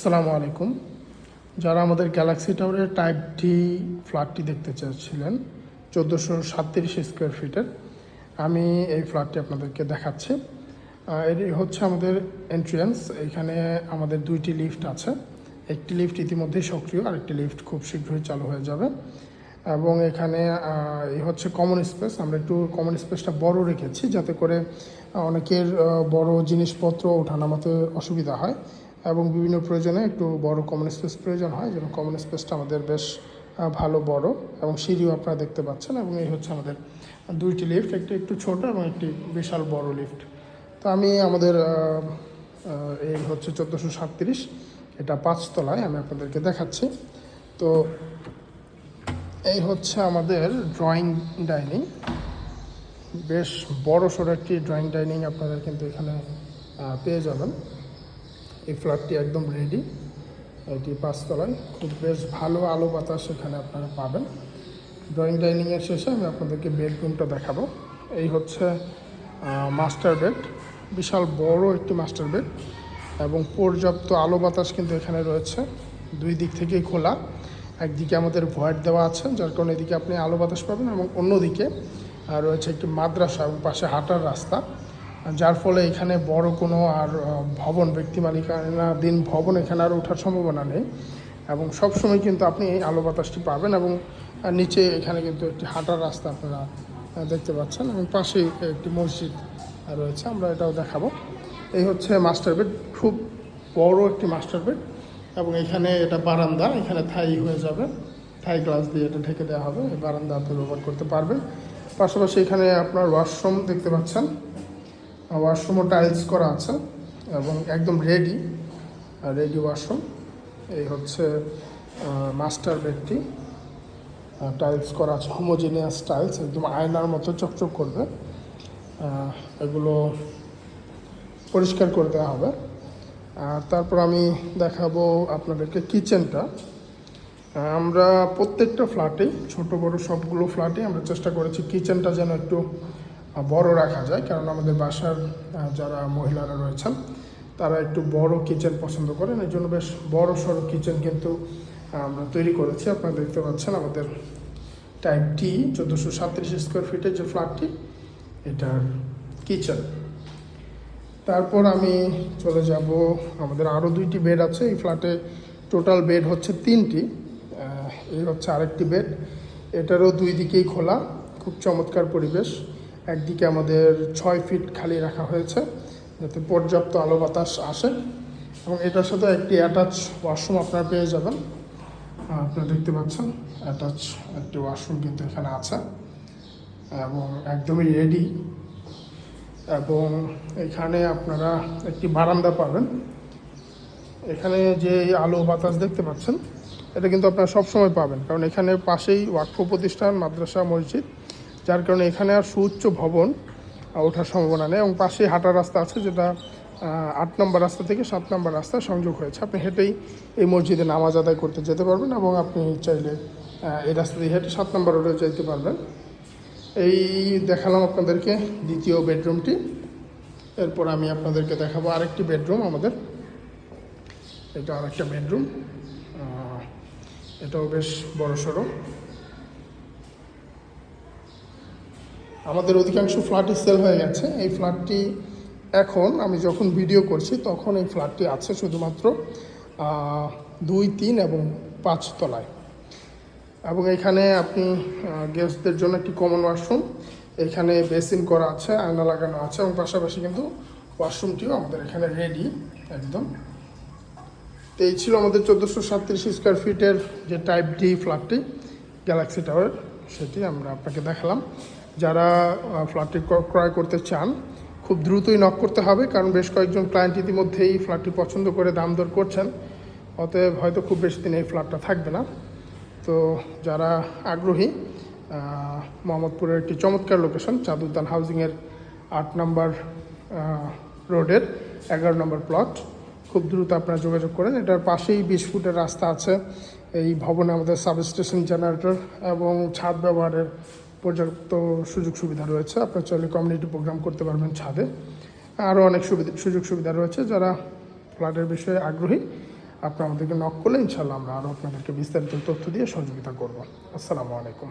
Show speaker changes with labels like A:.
A: আসসালামু আলাইকুম। যারা আমাদের গ্যালাক্সি টাওয়ারের টাইপ ডি ফ্ল্যাটটি দেখতে চাচ্ছিলেন 1437 স্কোয়ার ফিটের, আমি এই ফ্ল্যাটটি আপনাদেরকে দেখাচ্ছি। এটি হচ্ছে আমাদের এন্ট্রিয়েন্স। এখানে আমাদের দুইটি লিফট আছে। একটি লিফট ইতিমধ্যেই সক্রিয়, আরেকটি লিফট খুব শীঘ্রই চালু হয়ে যাবে। এবং এখানে এই হচ্ছে কমন স্পেস। আমরা একটু কমন স্পেসটা বড় রেখেছি যাতে করে অনেকের বড় জিনিসপত্র ওঠানামাতে অসুবিধা হয় এবং বিভিন্ন প্রয়োজনে একটু বড় কমন স্পেস প্রয়োজন হয়, যেন কমন স্পেসটা আমাদের বেশ ভালো বড়। এবং সিঁড়িও আপনারা দেখতে পাচ্ছেন। এবং এই হচ্ছে আমাদের দুইটি লিফট, একটি একটু ছোট এবং একটি বিশাল বড় লিফট। তো আমি আমাদের এই হচ্ছে 1437, এটা 5 তলায়, আমি আপনাদেরকে দেখাচ্ছি। তো এই হচ্ছে আমাদের ড্রয়িং ডাইনিং। বেশ বড় সড়ো একটি ড্রয়িং ডাইনিং আপনারা কিন্তু এখানে পেয়ে যাবেন। এই ফ্ল্যাটটি একদম রেডি। এটি 5 তলায়, খুব বেশ ভালো আলো বাতাস এখানে আপনারা পাবেন। ড্রয়িং ডাইনিংয়ের শেষে আমি আপনাদেরকে বেডরুমটা দেখাবো। এই হচ্ছে মাস্টার বেড, বিশাল বড় একটি মাস্টার বেড এবং পর্যাপ্ত আলো বাতাস কিন্তু এখানে রয়েছে। দুই দিক থেকেই খোলা। একদিকে আমাদের ভয়েড দেওয়া আছে, যার কারণে এদিকে আপনি আলো বাতাস পাবেন, এবং অন্যদিকে রয়েছে একটি মাদ্রাসা এবং পাশে হাঁটার রাস্তা, যার ফলে এখানে বড় কোনো আর ভবন, ব্যক্তি মালিকানাধীন ভবন এখানে আর ওঠার সম্ভাবনা নেই। এবং সবসময় কিন্তু আপনি এই আলো বাতাসটি পাবেন। এবং নিচে এখানে কিন্তু একটি হাঁটার রাস্তা আপনারা দেখতে পাচ্ছেন, এবং পাশেই একটি মসজিদ রয়েছে, আমরা এটাও দেখাবো। এই হচ্ছে মাস্টার বেড, খুব বড় একটি মাস্টার বেড। এবং এখানে এটা বারান্দা, এখানে থাই হয়ে যাবে, থাই গ্লাস দিয়ে এটা ঢেকে দেওয়া হবে। এই বারান্দা আপনি ব্যবহার করতে পারবেন। পাশাপাশি এখানে আপনার ওয়াশরুম দেখতে পাচ্ছেন। ওয়াশরুমও টাইলস করা আছে এবং একদম রেডি ওয়াশরুম। এই হচ্ছে মাস্টার বেডটি, টাইলস করা আছে, হোমোজিনিয়াস টাইলস, একদম আয়নার মতো চকচক করবে। এগুলো পরিষ্কার করে দেওয়া হবে। আর তারপর আমি দেখাবো আপনাদেরকে কিচেনটা। আমরা প্রত্যেকটা ফ্ল্যাটেই, ছোট বড় সবগুলো ফ্ল্যাটেই আমরা চেষ্টা করেছি কিচেনটা যেন একটু বড় রাখা যায়, কারণ আমাদের বাসার যারা মহিলারা রয়েছেন তারা একটু বড় কিচেন পছন্দ করেন। এই জন্য বেশ বড় সড়ো কিচেন কিন্তু আমরা তৈরি করেছি। আপনারা দেখতে পাচ্ছেন আমাদের টাইপ ডি 1437 স্কোয়ার ফিটের যে ফ্ল্যাটটি, এটার কিচেন। তারপর আমি চলে যাব, আমাদের আরও দুইটি বেড আছে এই ফ্ল্যাটে। টোটাল বেড হচ্ছে 3টি। এই হচ্ছে আরেকটি বেড, এটারও দুই দিকেই খোলা, খুব চমৎকার পরিবেশ। একদিকে আমাদের 6 ফিট খালি রাখা হয়েছে যাতে পর্যাপ্ত আলো বাতাস আসে, এবং এটার সাথে একটি অ্যাটাচ ওয়াশরুম আপনারা পেয়ে যাবেন। আপনারা দেখতে পাচ্ছেন অ্যাটাচ একটি ওয়াশরুম কিন্তু এখানে আছে এবং একদমই রেডি। এবং এখানে আপনারা একটি বারান্দা পাবেন। এখানে যে আলো বাতাস দেখতে পাচ্ছেন, এটা কিন্তু আপনারা সবসময় পাবেন, কারণ এখানে পাশেই ওয়াকফ প্রতিষ্ঠান, মাদ্রাসা, মসজিদ, যার কারণে এখানে আর সুউচ্চ ভবন ওঠার সম্ভাবনা নেই। এবং পাশেই হাঁটার রাস্তা আছে, যেটা 8 নম্বর রাস্তা থেকে 7 নম্বর রাস্তায় সংযোগ হয়েছে। আপনি হেঁটেই এই মসজিদে নামাজ আদায় করতে যেতে পারবেন, এবং আপনি চাইলে এই রাস্তা দিয়ে হেঁটে 7 নম্বর রোডে যেতে পারবেন। এই দেখালাম আপনাদেরকে দ্বিতীয় বেডরুমটি। এরপর আমি আপনাদেরকে দেখাবো আরেকটি বেডরুম আমাদের। এটা আরেকটা বেডরুম, এটাও বেশ বড় সড়ো। আমাদের অধিকাংশ ফ্ল্যাটই সেল হয়ে গেছে। এই ফ্ল্যাটটি এখন আমি যখন ভিডিও করছি তখন এই ফ্ল্যাটটি আছে শুধুমাত্র 2, 3 এবং 5 তলায়। এবং এখানে আপনি গেস্টদের জন্য একটি কমন ওয়াশরুম, এখানে বেসিন করা আছে, আয়না লাগানো আছে, এবং পাশাপাশি কিন্তু ওয়াশরুমটিও আমাদের এখানে রেডি একদম। তো এই ছিল আমাদের 1437 স্কোয়ার ফিটের যে টাইপ ডি ফ্ল্যাটটি গ্যালাক্সি টাওয়ার, সেটি আমরা আপনাকে দেখালাম। যারা ফ্ল্যাটটি ক্রয় করতে চান খুব দ্রুতই নক করতে হবে, কারণ বেশ কয়েকজন ক্লায়েন্ট ইতিমধ্যেই ফ্ল্যাটটি পছন্দ করে দাম দর করছেন। অতএব হয়তো খুব বেশি দিন এই ফ্ল্যাটটা থাকবে না। তো যারা আগ্রহী, মোহাম্মদপুরের একটি চমৎকার লোকেশন, চাঁদ উদ্যান হাউজিংয়ের 8 নম্বর রোডের 11 নম্বর প্লট, খুব দ্রুত আপনারা যোগাযোগ করেন। এটার পাশেই 20 ফুটের রাস্তা আছে। এই ভবনে আমাদের সাবস্টেশন, জেনারেটর এবং ছাদ ব্যবহারের পর্যাপ্ত সুযোগ সুবিধা রয়েছে। আপনার চাইলে কমিউনিটি প্রোগ্রাম করতে পারবেন ছাদে। আরও অনেক সুযোগ সুবিধা রয়েছে। যারা ফ্ল্যাটের বিষয়ে আগ্রহী আপনারা আমাদেরকে নক করলে ইনশাল্লাহ আমরা আরও আপনাদেরকে বিস্তারিত তথ্য দিয়ে সহযোগিতা করব। আসসালামু আলাইকুম।